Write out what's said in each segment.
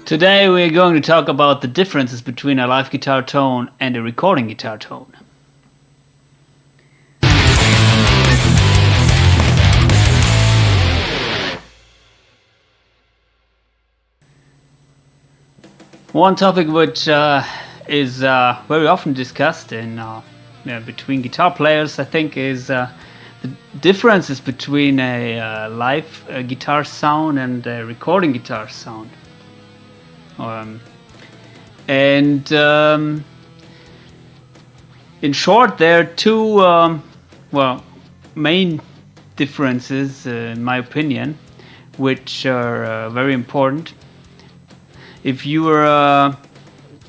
Today we're going to talk about the differences between a live guitar tone and a recording guitar tone. One topic which is very often discussed in between guitar players, I think, is the differences between a live guitar sound and a recording guitar sound. In short, there are two main differences, in my opinion, which are very important. If you are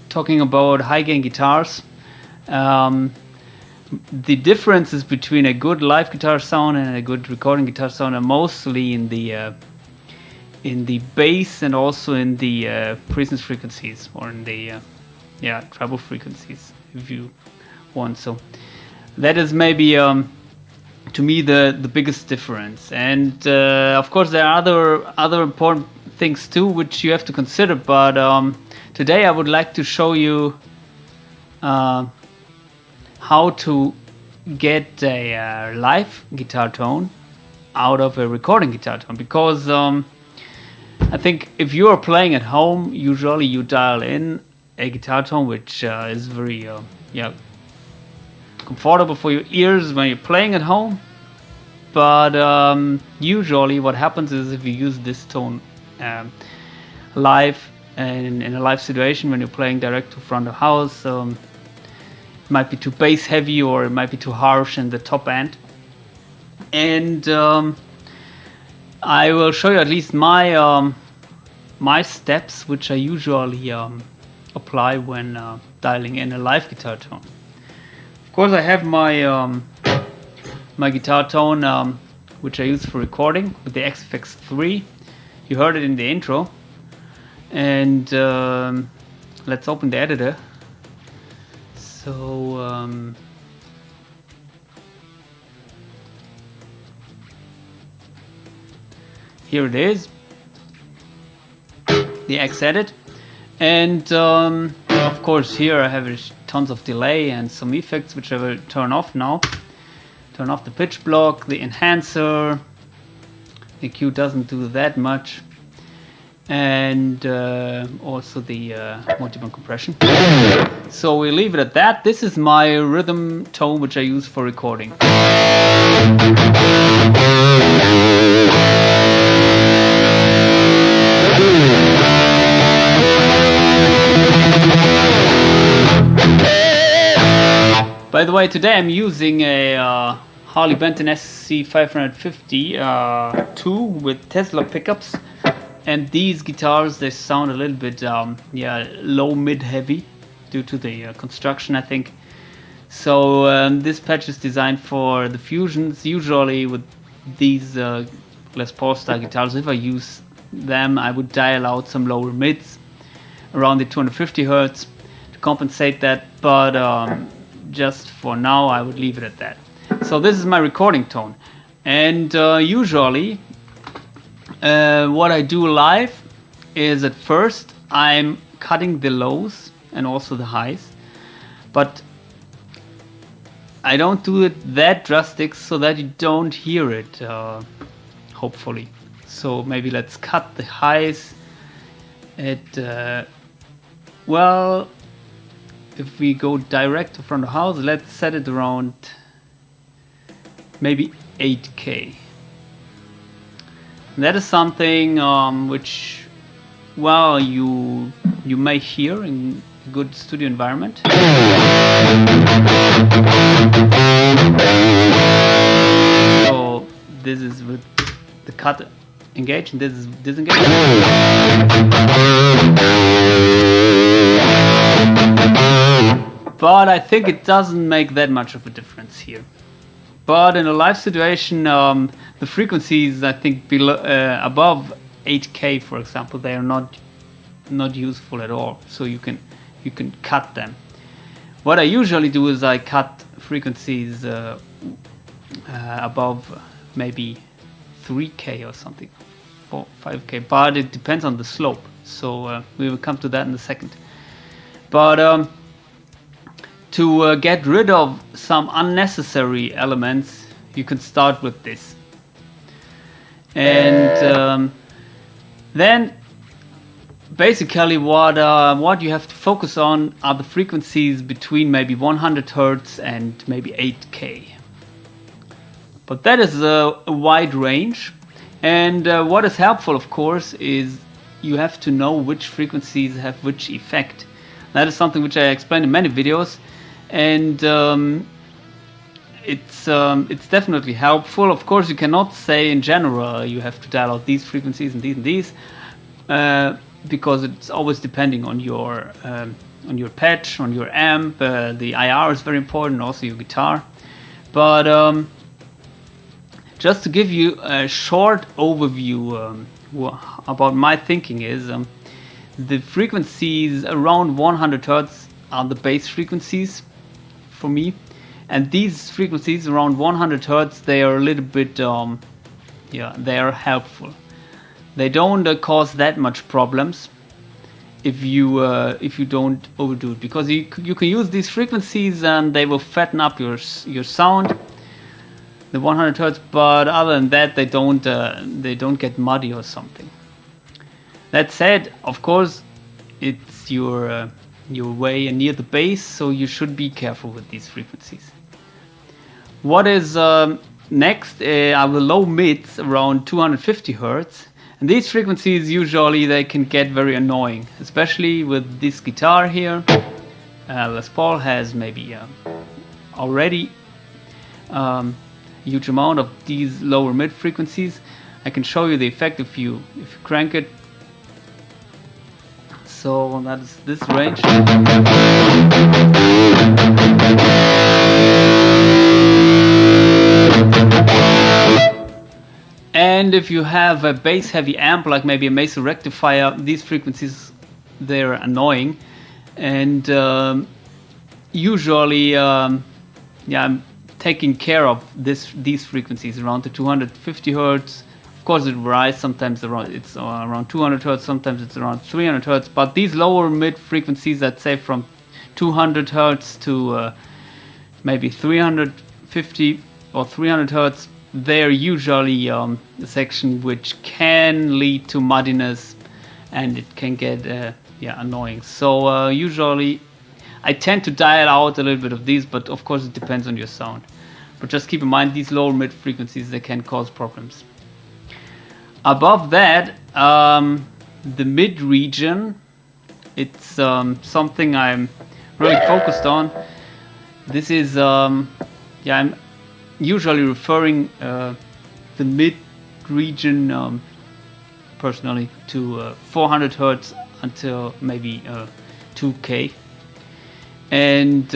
talking about high gain guitars, the differences between a good live guitar sound and a good recording guitar sound are mostly in the bass and also in the presence frequencies, or in the treble frequencies, if you want. So that is maybe to me the biggest difference. And of course there are other important things too which you have to consider, but today I would like to show you how to get a live guitar tone out of a recording guitar tone, because I think if you are playing at home, usually you dial in a guitar tone which is very comfortable for your ears when you're playing at home. But usually what happens is, if you use this tone live and in a live situation, when you're playing direct to front of house, it might be too bass heavy, or it might be too harsh in the top end. And I will show you at least my steps, which I usually apply when dialing in a live guitar tone. Of course, I have my my guitar tone, which I use for recording, with the AxeFx 3. You heard it in the intro. And let's open the editor. So here it is, the Axe Edit. And of course here I have tons of delay and some effects which I will turn off now. Turn off the pitch block, the enhancer. The EQ doesn't do that much. And also the multiband compression. So we leave it at that. This is my rhythm tone which I use for recording. By the way, today I'm using a Harley Benton SC550 2 with Tesla pickups. And these guitars, they sound a little bit low, mid, heavy due to the construction, I think. So this patch is designed for the fusions. Usually with these Les Paul style guitars, if I use them, I would dial out some lower mids around the 250 Hertz to compensate that. But just for now, I would leave it at that. So this is my recording tone. And usually what I do live is, at first I'm cutting the lows and also the highs, but I don't do it that drastic so that you don't hear it, hopefully. So maybe let's cut the highs at if we go direct to front of house, let's set it around maybe 8K. That is something which, you may hear in a good studio environment. So this is with the cut engaged, and this is disengaged. But I think it doesn't make that much of a difference here. But in a live situation, the frequencies, I think, above 8K, for example, they are not useful at all. So you can cut them. What I usually do is I cut frequencies above maybe 3K or something, 5K, but it depends on the slope. So we will come to that in a second. But to get rid of some unnecessary elements, you can start with this. And then basically what you have to focus on are the frequencies between maybe 100 Hertz and maybe 8K. But that is a wide range. And what is helpful, of course, is you have to know which frequencies have which effect. That is something which I explained in many videos. And it's definitely helpful. Of course, you cannot say in general you have to dial out these frequencies and these, because it's always depending on your patch, on your amp. The IR is very important, also your guitar. But just to give you a short overview about my thinking is the frequencies around 100 Hertz are the bass frequencies for me, and these frequencies around 100 Hertz, they are a little bit they are helpful. They don't cause that much problems if you don't overdo it, because you can use these frequencies and they will fatten up your sound, the 100 Hertz. But other than that, they don't get muddy or something. That said, of course, it's your way near the bass, so you should be careful with these frequencies. What is next are the low mids around 250 Hertz, and these frequencies usually they can get very annoying, especially with this guitar here. Les Paul has maybe already a huge amount of these lower mid frequencies. I can show you the effect if you crank it. So that is this range. And if you have a bass heavy amp, like maybe a Mesa rectifier, these frequencies, they're annoying. And usually I'm taking care of these frequencies around the 250 Hertz. Of course, it varies. Sometimes it's around 200 Hertz, sometimes it's around 300 Hertz. But these lower mid frequencies, I'd say from 200 Hertz to maybe 350 or 300 Hertz, they're usually a section which can lead to muddiness, and it can get annoying. So usually I tend to dial out a little bit of these, but of course it depends on your sound. But just keep in mind, these lower mid frequencies, they can cause problems. Above that, the mid region, it's something I'm really focused on. This is I'm usually referring the mid region personally to 400 Hertz until maybe 2K. And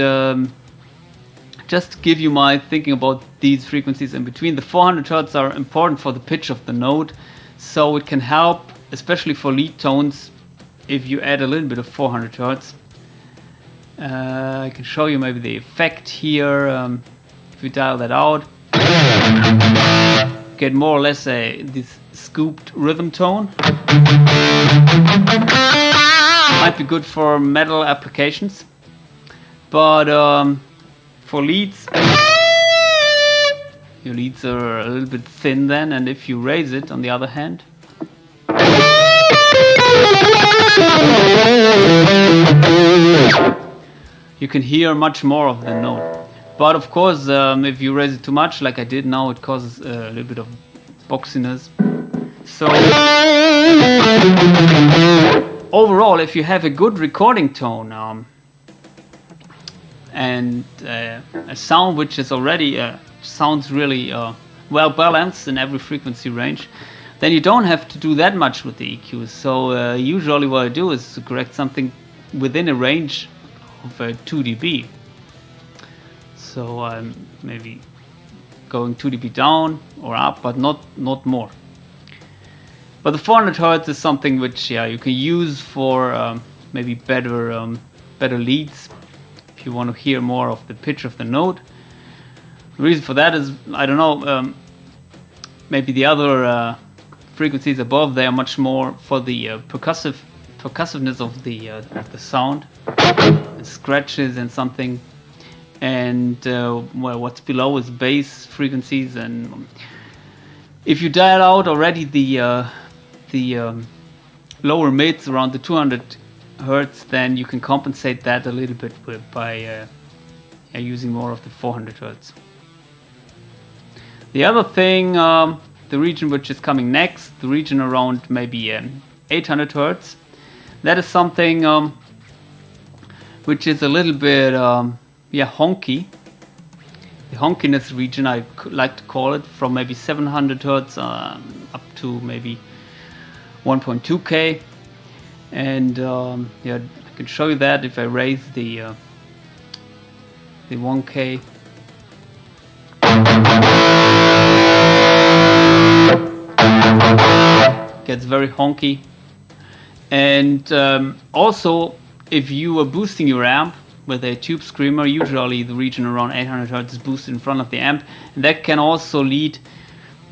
just to give you my thinking about these frequencies in between, the 400 Hertz are important for the pitch of the note, so it can help, especially for lead tones, if you add a little bit of 400 Hertz. I can show you maybe the effect here. If you dial that out, get more or less this scooped rhythm tone. Might be good for metal applications, but for leads, your leads are a little bit thin then, and if you raise it, on the other hand, you can hear much more of the note. But of course, if you raise it too much, like I did now, it causes a little bit of boxiness. So overall, if you have a good recording tone and a sound which is already sounds really well balanced in every frequency range, then you don't have to do that much with the EQ. So usually what I do is to correct something within a range of 2 dB. So I'm maybe going 2 dB down or up, but not more. But the 400 Hertz is something which you can use for maybe better leads if you want to hear more of the pitch of the note. The reason for that is, I don't know, maybe the other frequencies above, they are much more for the percussiveness of the sound, and scratches and something, and well, what's below is bass frequencies. And if you dial out already the lower mids around the 200 Hertz, then you can compensate that a little bit by using more of the 400 Hertz. The other thing, the region which is coming next, the region around maybe 800 Hertz, that is something which is a little bit honky. The honkiness region, I like to call it, from maybe 700 Hertz up to maybe 1.2K. And I can show you that if I raise the 1K. Gets very honky. And also, if you are boosting your amp with a tube screamer, usually the region around 800 Hertz is boosted in front of the amp, and that can also lead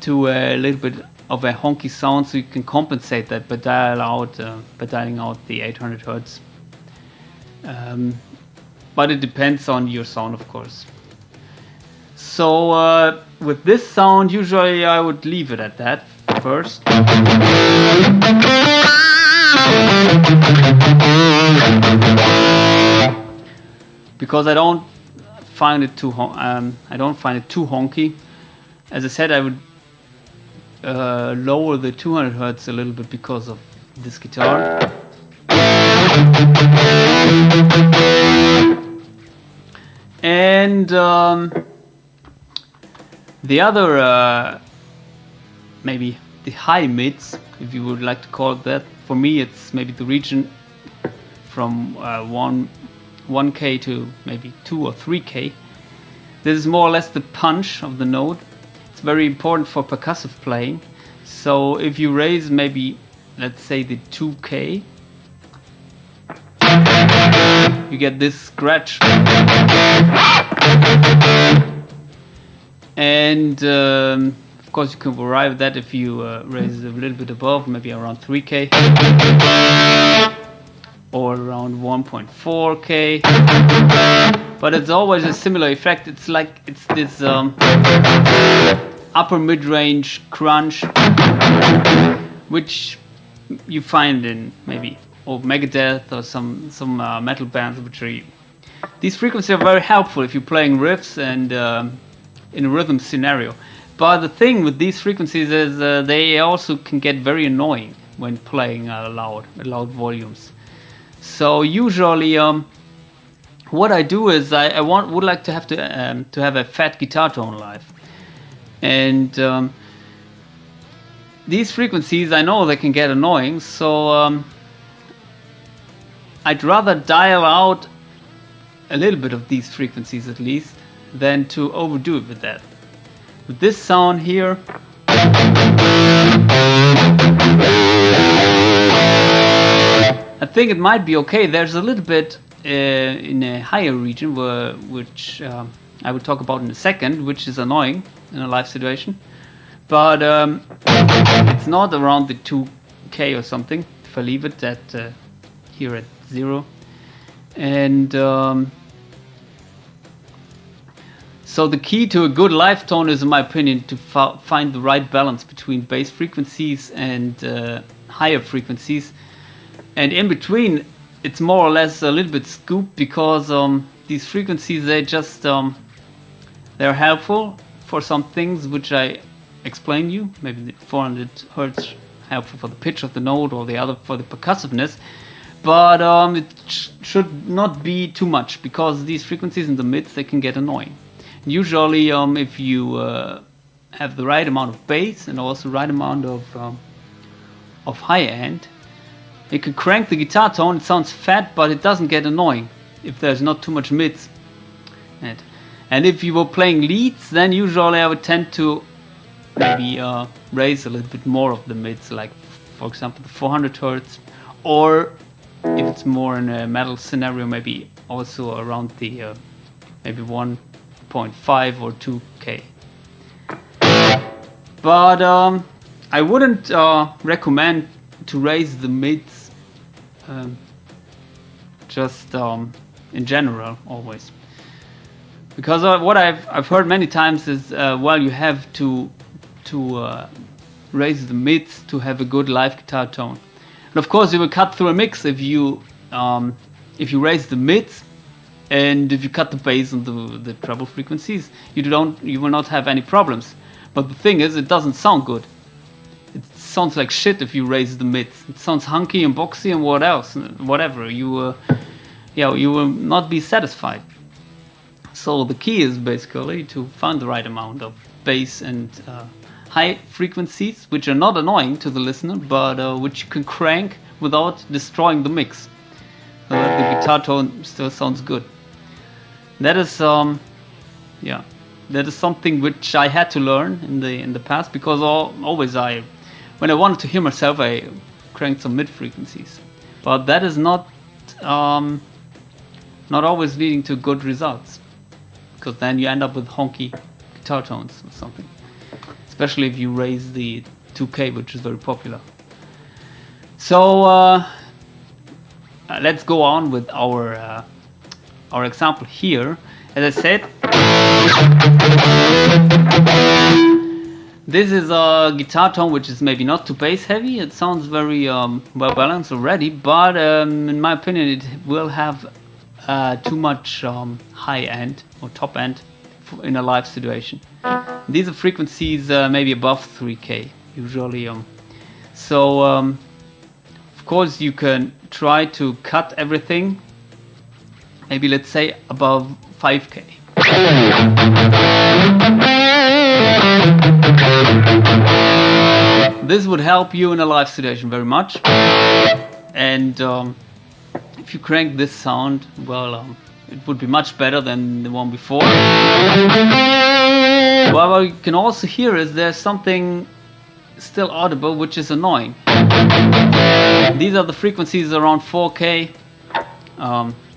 to a little bit of a honky sound, so you can compensate that by dialing out the 800 Hertz. But it depends on your sound, of course. So with this sound, usually I would leave it at that first. Because I don't find it too honky. As I said, I would lower the 200 Hertz a little bit because of this guitar. And the other, maybe the high mids, if you would like to call it that. For me, it's maybe the region from 1K to maybe 2 or 3K. This is more or less the punch of the note. It's very important for percussive playing. So if you raise maybe, let's say, the 2K, you get this scratch. And of course you can arrive at that if you raise it a little bit above, maybe around 3K or around 1.4K. But it's always a similar effect. It's like it's this upper mid-range crunch, which you find in maybe Megadeth or some metal bands, which are. These frequencies are very helpful if you're playing riffs and in a rhythm scenario. But the thing with these frequencies is they also can get very annoying when playing at loud volumes. So usually, what I do is I would like to have a fat guitar tone live, and these frequencies, I know they can get annoying. So I'd rather dial out a little bit of these frequencies at least than to overdo it with that. With this sound here, I think it might be okay. There's a little bit in a higher region which I will talk about in a second, which is annoying in a live situation. But it's not around the 2K or something if I leave it at here at 0. And so the key to a good live tone is, in my opinion, to find the right balance between bass frequencies and higher frequencies. And in between, it's more or less a little bit scooped, because these frequencies, they're helpful for some things which I explained you. Maybe the 400 Hertz helpful for the pitch of the note, or the other for the percussiveness. But it should not be too much, because these frequencies in the mids, they can get annoying. Usually, if you have the right amount of bass and also the right amount of high end, you can crank the guitar tone. It sounds fat, but it doesn't get annoying if there's not too much mids. And if you were playing leads, then usually I would tend to maybe raise a little bit more of the mids, like for example the 400 Hertz, or if it's more in a metal scenario, maybe also around the maybe 1.5 or 2K. But I wouldn't recommend to raise the mids just in general always, because what I've heard many times is well, you have to raise the mids to have a good live guitar tone. And of course, you will cut through a mix if you raise the mids, and if you cut the bass and the treble frequencies, you will not have any problems. But the thing is, it doesn't sound good. It sounds like shit if you raise the mids. It sounds hunky and boxy and whatever. You will not be satisfied. So the key is basically to find the right amount of bass and high frequencies, which are not annoying to the listener, but which you can crank without destroying the mix, so that the guitar tone still sounds good. That is that is something which I had to learn in the past, because always when I wanted to hear myself, I cranked some mid frequencies, but that is not always leading to good results, because then you end up with honky guitar tones or something, especially if you raise the 2K, which is very popular. So let's go on with our example here. As I said, this is a guitar tone which is maybe not too bass heavy. It sounds very well balanced already, but in my opinion it will have too much high end or top end in a live situation. These are frequencies maybe above 3K usually. So of course you can try to cut everything, maybe let's say above 5K. This would help you in a live situation very much. And if you crank this sound, well, it would be much better than the one before. But what you can also hear is there's something still audible which is annoying. These are the frequencies around 4K,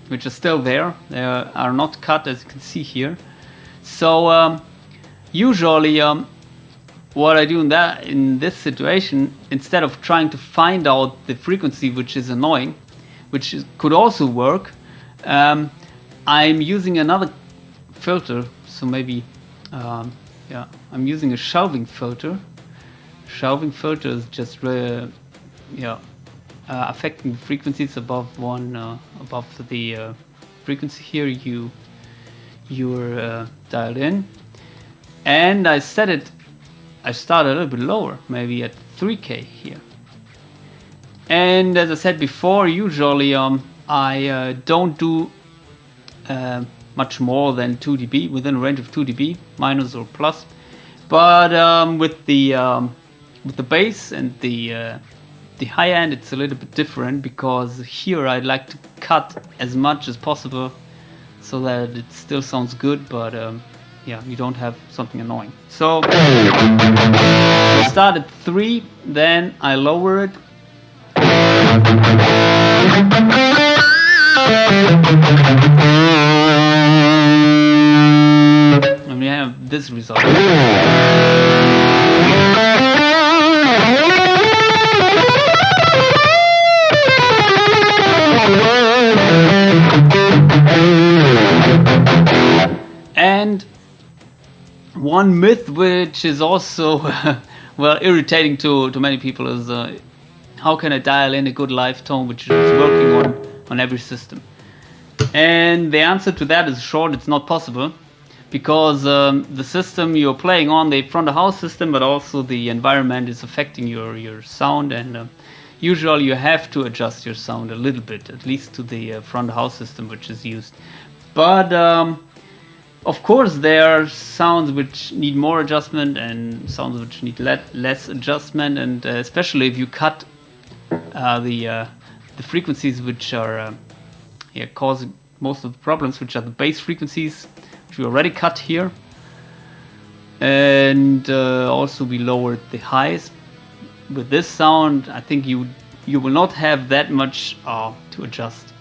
which are still there. They are not cut, as you can see here. So usually what I do in this situation, instead of trying to find out the frequency which is annoying, which could also work, I'm using another filter. So maybe I'm using a shelving filter. Shelving filter is just affecting the frequencies above the frequency here you're dialed in, and I start a little bit lower, maybe at 3K here. And as I said before, usually I don't do much more than 2 dB, within a range of 2 dB, minus or plus. But with the bass and the high end, it's a little bit different, because here I'd like to cut as much as possible so that it still sounds good, but you don't have something annoying. So I start at 3, then I lower it. And we have this result. And one myth which is also well irritating to many people is how can I dial in a good live tone which is working on every system? And the answer to that is short: it's not possible, because the system you're playing on, the front of house system, but also the environment is affecting your sound, and usually you have to adjust your sound a little bit, at least to the front of house system which is used. But of course there are sounds which need more adjustment and sounds which need less adjustment, and especially if you cut the frequencies which are causing most of the problems, which are the bass frequencies, which we already cut here. and also we lowered the highs. With this sound, I think you will not have that much to adjust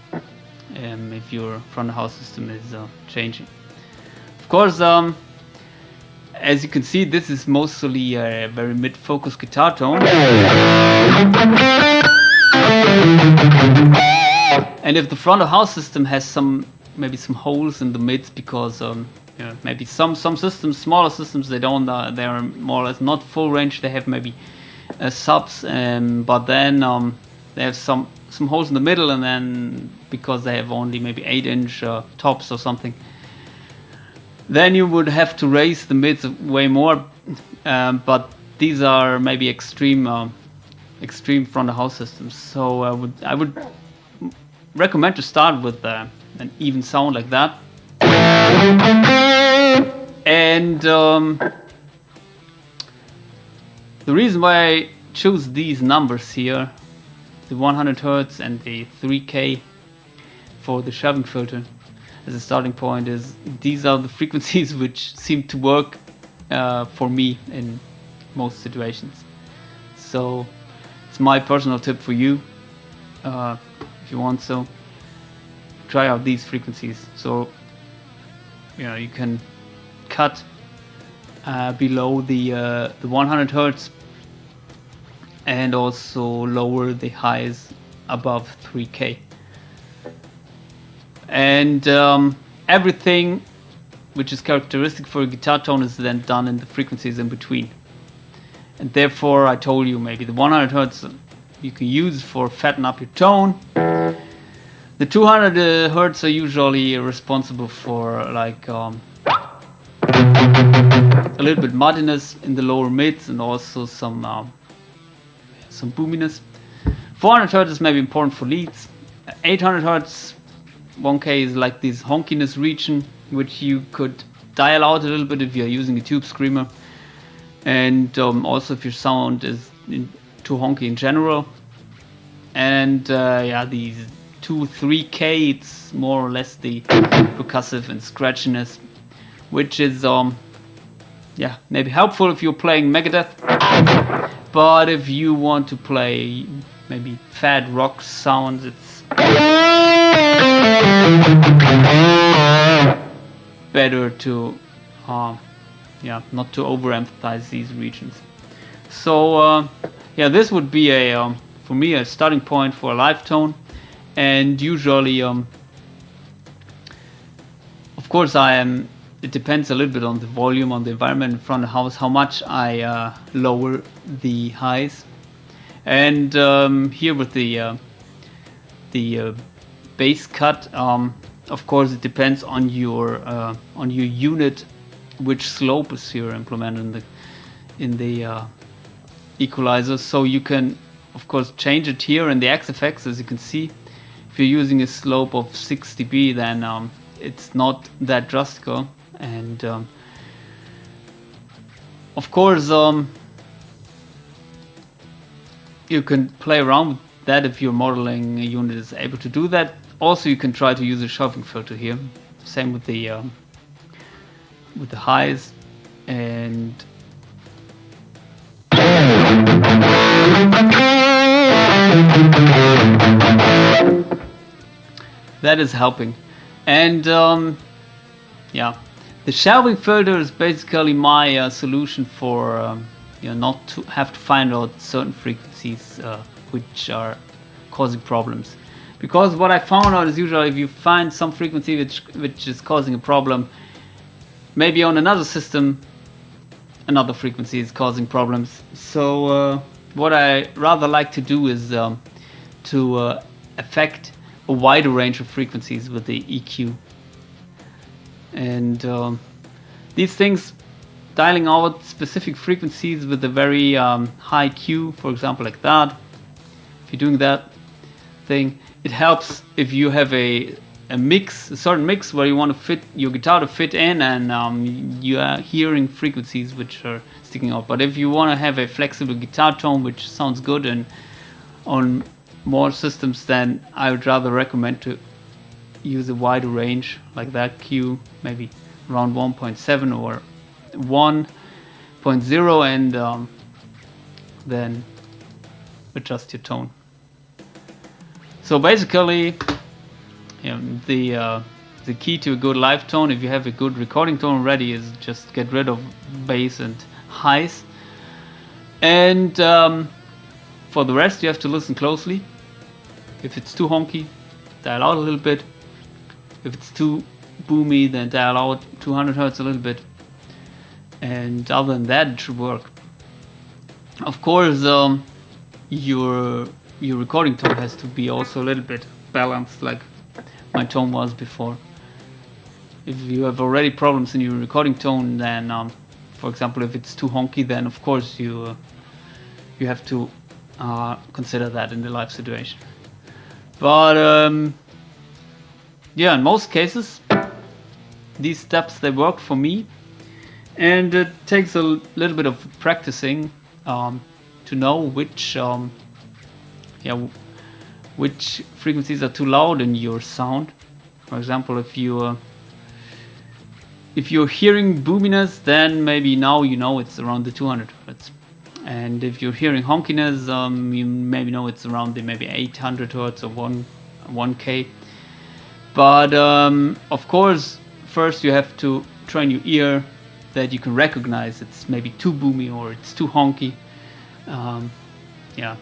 if your front of house system is changing. Of course, as you can see, this is mostly a very mid-focused guitar tone. And if the front of house system has maybe some holes in the mids, because maybe some systems, smaller systems, they are more or less not full range. They have maybe subs, but then they have some holes in the middle, and then because they have only maybe 8-inch tops or something, then you would have to raise the mids way more. But these are maybe extreme front of house systems. So I would recommend to start with an even sound like that. And the reason why I choose these numbers here, the 100 Hz and the 3K for the shelving filter as a starting point, is these are the frequencies which seem to work for me in most situations. So it's my personal tip for you, if you want, so try out these frequencies. So you can cut below the 100 Hz and also lower the highs above 3K. And everything which is characteristic for a guitar tone is then done in the frequencies in between. And therefore I told you maybe the 100 Hz you can use for fatten up your tone. The 200 Hz are usually responsible for like a little bit muddiness in the lower mids and also some boominess. 400 Hz is maybe important for leads. 800 Hz 1K is like this honkiness region, which you could dial out a little bit if you're using a tube screamer, and also if your sound is too honky in general. And these 2-3K, it's more or less the percussive and scratchiness, which is maybe helpful if you're playing Megadeth, but if you want to play maybe fat rock sounds, it's better to not to overemphasize these regions. So this would be for me a starting point for a live tone. And usually of course it depends a little bit on the volume, on the environment in front of the house, how much I lower the highs. And here with the bass cut, of course it depends on your unit, which slope is here implemented in the equalizer. So you can of course change it here in the AxeFx. As you can see, if you're using a slope of 6 dB, then it's not that drastic. And of course you can play around with that if your modeling unit is able to do that. Also, you can try to use a shelving filter here. Same with the highs, and that is helping. And the shelving filter is basically my solution for not to have to find out certain frequencies which are causing problems. Because what I found out is usually if you find some frequency which is causing a problem, maybe on another system another frequency is causing problems. So what I rather like to do is to affect a wider range of frequencies with the EQ. And these things, dialing out specific frequencies with a very high Q, for example, like that, if you're doing that thing, it helps if you have a certain mix where you want to fit your guitar to fit in, and you are hearing frequencies which are sticking out. But if you want to have a flexible guitar tone which sounds good and on more systems, then I would rather recommend to use a wider range like that Q, maybe around 1.7 or 1, 0.0 and then adjust your tone. So basically, the key to a good live tone, if you have a good recording tone already, is just get rid of bass and highs. And for the rest, you have to listen closely. If it's too honky, dial out a little bit. If it's too boomy, then dial out 200 Hz a little bit. And other than that, it should work. Of course, your recording tone has to be also a little bit balanced, like my tone was before. If you have already problems in your recording tone, then, for example, if it's too honky, then of course you have to consider that in the live situation. But yeah, in most cases, these steps, they work for me, and it takes a little bit of practicing to know which frequencies are too loud in your sound. For example, if you're hearing boominess, then maybe now you know it's around the 200 Hz. And if you're hearing honkiness, you maybe know it's around the maybe 800 Hz or 1K. But of course, first you have to train your ear that you can recognize it's maybe too boomy or it's too honky. Yeah,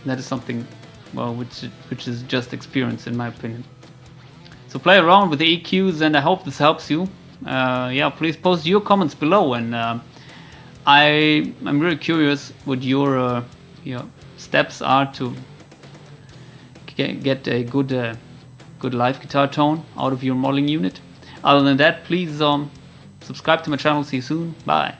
that is something, well, which is just experience, in my opinion. So play around with the EQs, and I hope this helps you. Yeah, please post your comments below, and I'm really curious what your steps are to get a good live guitar tone out of your modeling unit. Other than that, please subscribe to my channel. See you soon. Bye.